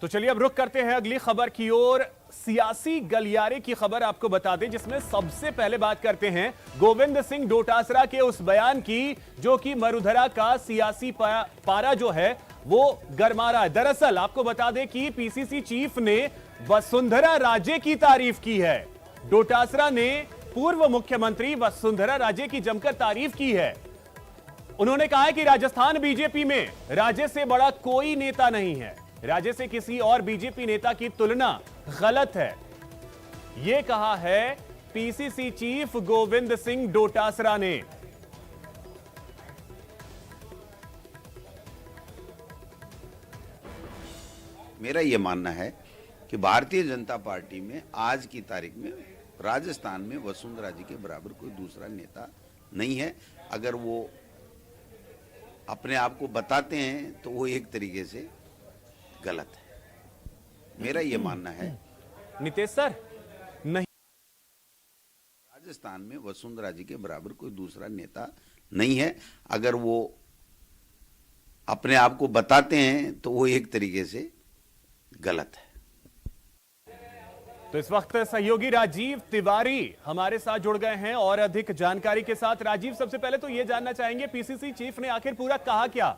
तो चलिए अब रुख करते हैं अगली खबर की ओर। सियासी गलियारे की खबर आपको बता दें, जिसमें सबसे पहले बात करते हैं गोविंद सिंह डोटासरा के उस बयान की जो कि मरुधरा का सियासी पारा जो है वो गरमा रहा है। दरअसल आपको बता दें कि पीसीसी चीफ ने वसुंधरा राजे की तारीफ की है। डोटासरा ने पूर्व मुख्यमंत्री वसुंधरा राजे की जमकर तारीफ की है। उन्होंने कहा है कि राजस्थान बीजेपी में राजे से बड़ा कोई नेता नहीं है, राजे से किसी और बीजेपी नेता की तुलना गलत है। यह कहा है पीसीसी चीफ गोविंद सिंह डोटासरा ने। मेरा यह मानना है कि भारतीय जनता पार्टी में आज की तारीख में राजस्थान में वसुंधरा जी के बराबर कोई दूसरा नेता नहीं है। अगर वो अपने आप को बताते हैं तो वो एक तरीके से गलत है। मेरा यह मानना है। नितेश सर, नहीं, राजस्थान में वसुंधरा जी के बराबर कोई दूसरा नेता नहीं है। अगर वो अपने आप को बताते हैं तो वो एक तरीके से गलत है। तो इस वक्त सहयोगी राजीव तिवारी हमारे साथ जुड़ गए हैं और अधिक जानकारी के साथ। राजीव, सबसे पहले तो ये जानना चाहेंगे पीसीसी चीफ ने आखिर पूरा कहा क्या?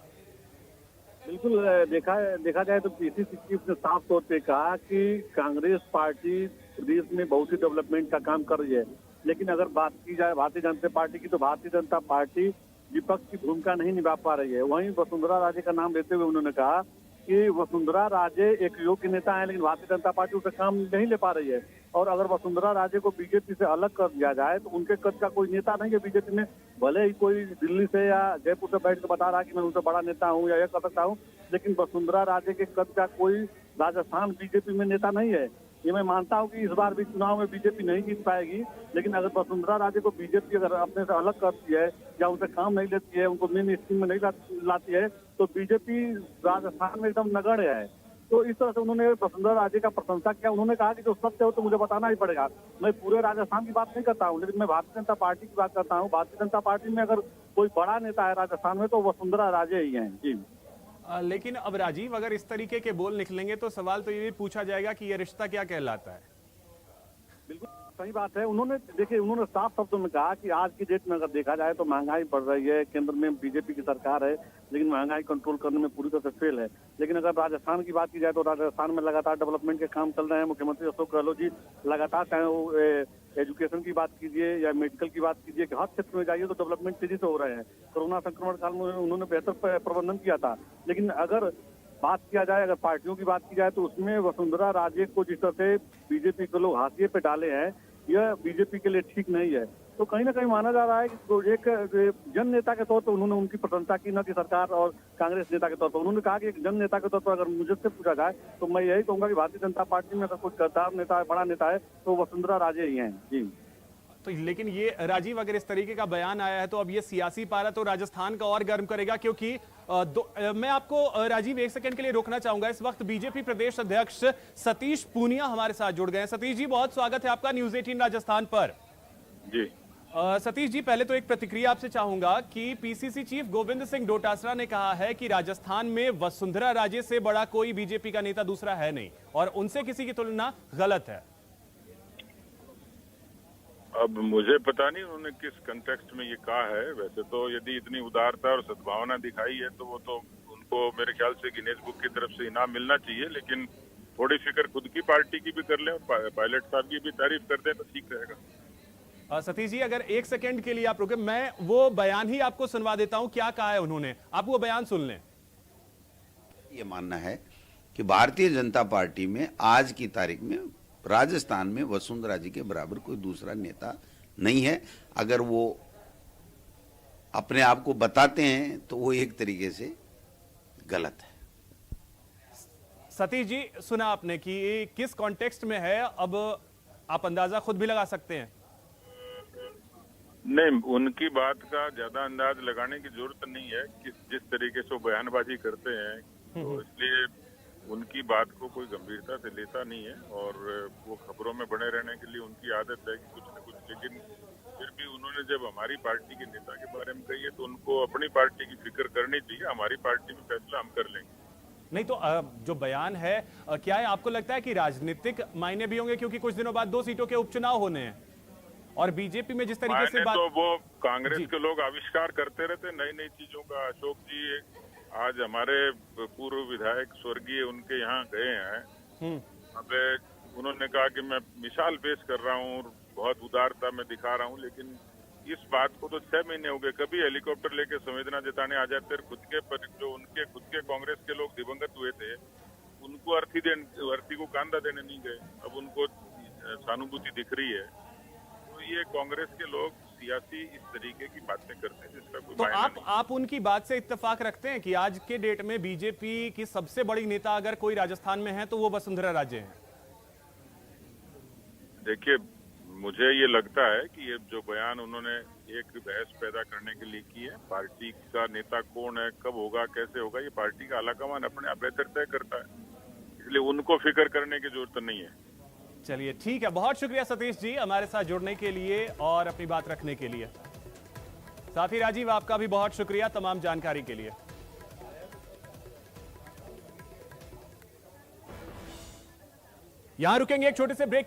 बिल्कुल, देखा जाए तो पीसीसी चीफ ने साफ तौर पे कहा कि कांग्रेस पार्टी प्रदेश में बहुत ही डेवलपमेंट का काम कर रही है, लेकिन अगर बात की जाए भारतीय जनता पार्टी की तो भारतीय जनता पार्टी विपक्ष की भूमिका नहीं निभा पा रही है। वहीं वसुंधरा राजे का नाम लेते हुए उन्होंने कहा कि वसुंधरा राजे एक योग्य नेता है, लेकिन भारतीय जनता पार्टी उसे काम नहीं ले पा रही है। और अगर वसुंधरा राजे को बीजेपी से अलग कर दिया जाए तो उनके कद का कोई नेता नहीं है बीजेपी में। भले ही कोई दिल्ली से या जयपुर से बैठ कर बता रहा है कि मैं उनसे बड़ा नेता हूँ या यह कर सकता हूँ, लेकिन वसुंधरा राजे के कद का कोई राजस्थान बीजेपी में नेता नहीं है। ये मैं मानता हूँ कि इस बार भी चुनाव में बीजेपी नहीं जीत पाएगी, लेकिन अगर वसुंधरा राजे को बीजेपी अगर अपने से अलग करती है या उनसे काम नहीं लेती है, उनको मेन स्ट्रीम में नहीं लाती है, तो बीजेपी राजस्थान में एकदम नगण्य है। तो इस तरह से उन्होंने वसुंधरा राजे का प्रशंसा किया। उन्होंने कहा कि जो सत्य हो तो मुझे बताना ही पड़ेगा। मैं पूरे राजस्थान की बात नहीं करता हूँ, लेकिन मैं भारतीय जनता पार्टी की बात करता हूँ। भारतीय जनता पार्टी में अगर कोई बड़ा नेता है राजस्थान में तो वसुंधरा राजे ही हैं। जी, लेकिन अब राजीव, अगर इस तरीके के बोल निकलेंगे तो सवाल तो ये भी पूछा जाएगा कि यह रिश्ता क्या कहलाता है। बिल्कुल सही बात है। उन्होंने साफ शब्दों में कहा कि आज की डेट में अगर देखा जाए तो महंगाई बढ़ रही है, केंद्र में बीजेपी की सरकार है, लेकिन महंगाई कंट्रोल करने में पूरी तरह से फेल है। लेकिन अगर राजस्थान की बात की जाए तो राजस्थान में लगातार डेवलपमेंट के काम चल रहे हैं। मुख्यमंत्री अशोक गहलोत जी लगातार, चाहे वो एजुकेशन की बात कीजिए या मेडिकल की बात कीजिए, हर क्षेत्र में जाइए तो डेवलपमेंट तेजी से हो रहे हैं। कोरोना संक्रमण काल में उन्होंने बेहतर प्रबंधन किया था। लेकिन अगर बात किया जाए, अगर पार्टियों की बात की जाए तो उसमें वसुंधरा राजे को जिस तरह से बीजेपी के लोग हाशिए पे डाले हैं, यह बीजेपी के लिए ठीक नहीं है। तो कहीं ना कहीं माना जा रहा है कि एक जन नेता के तौर पर उन्होंने उनकी प्रशंसा की, न कि सरकार और कांग्रेस नेता के तौर पर। उन्होंने कहा कि एक जन नेता के तौर पर अगर मुझसे पूछा जाए तो मैं यही कहूंगा कि भारतीय जनता पार्टी में अगर कोई गद्दार नेता है, बड़ा नेता है, तो वसुंधरा राजे ही हैं। जी, तो लेकिन ये राजीव, अगर इस तरीके का बयान आया है तो अब ये सियासी पारा तो राजस्थान का और गर्म करेगा, क्योंकि मैं आपको राजीव एक सेकंड के लिए रोकना चाहूंगा। इस वक्त बीजेपी प्रदेश अध्यक्ष सतीश पूनिया हमारे साथ जुड़ गए हैं। सतीश जी, बहुत स्वागत है आपका न्यूज 18 राजस्थान पर। जी, सतीश जी, पहले तो एक प्रतिक्रिया आपसे चाहूंगा कि पीसीसी चीफ गोविंद सिंह डोटासरा ने कहा है कि राजस्थान में वसुंधरा राजे से बड़ा कोई बीजेपी का नेता दूसरा है नहीं और उनसे किसी की तुलना गलत है। अब मुझे पता नहीं उन्होंने किस कंटेक्स्ट में ये कहा है। वैसे तो यदि इतनी उदारता और सद्भावना दिखाई है तो वो तो उनको मेरे ख्याल से गिनेस बुक की तरफ से इनाम मिलना चाहिए, लेकिन थोड़ी फिक्र खुद की पार्टी की भी कर लें और पायलट साहब की भी तारीफ कर दें तो ठीक रहेगा। सतीश जी, अगर एक सेकंड के लिए आप रुके, मैं वो बयान ही आपको सुनवा देता हूं, क्या कहा है उन्होंने, आप वो बयान सुन लें। ये मानना है कि भारतीय जनता पार्टी में आज की तारीख में राजस्थान में वसुंधरा जी के बराबर कोई दूसरा नेता नहीं है। अगर वो अपने आप को बताते हैं तो वो एक तरीके से गलत है। सतीश जी, सुना आपने कि किस कॉन्टेक्स्ट में है, अब आप अंदाजा खुद भी लगा सकते हैं। नहीं, उनकी बात का ज्यादा अंदाज लगाने की जरूरत नहीं है। जिस तरीके से वो बयानबाजी करते हैं तो इसलिए उनकी बात को कोई गंभीरता से लेता नहीं है और वो खबरों में बने रहने के लिए उनकी आदत है कि कुछ न कुछ। लेकिन फिर भी उन्होंने जब हमारी पार्टी के नेता के बारे में कही है तो उनको अपनी पार्टी की फिक्र करनी चाहिए। हमारी पार्टी में फैसला हम कर लेंगे। नहीं तो जो बयान है क्या है, आपको लगता है कि राजनीतिक मायने भी होंगे, क्योंकि कुछ दिनों बाद 2 सीटों के उपचुनाव होने हैं और बीजेपी में जिस तरीके से बात, तो वो कांग्रेस के लोग आविष्कार करते रहते नई नई चीजों का। अशोक जी आज हमारे पूर्व विधायक स्वर्गीय उनके यहाँ गए हैं, अबे उन्होंने कहा कि मैं मिसाल पेश कर रहा हूँ, बहुत उदारता में दिखा रहा हूँ, लेकिन इस बात को तो 6 महीने हो गए, कभी हेलीकॉप्टर लेके संवेदना जताने आ जाते। खुद के जो उनके खुद के कांग्रेस के लोग दिवंगत हुए थे, उनको अर्थी को कांधा देने नहीं गए, अब उनको सहानुभूति दिख रही है। तो ये कांग्रेस के लोग सियासी इस तरीके की बातें करते हैं जिसका कोई तो मायना नहीं। आप उनकी बात से इत्तेफाक रखते हैं कि आज के डेट में बीजेपी की सबसे बड़ी नेता अगर कोई राजस्थान में है तो वो वसुंधरा राजे हैं? देखिए, मुझे ये लगता है कि ये जो बयान उन्होंने एक बहस पैदा करने के लिए की है, पार्टी का नेता कौन है, कब होगा, कैसे होगा, ये पार्टी का आलाकमान अपने आप बेहतर तय करता है, इसलिए उनको फिक्र करने की जरूरत नहीं है। चलिए ठीक है, बहुत शुक्रिया सतीश जी हमारे साथ जुड़ने के लिए और अपनी बात रखने के लिए। साथ ही राजीव, आपका भी बहुत शुक्रिया तमाम जानकारी के लिए। यहां रुकेंगे एक छोटे से ब्रेक के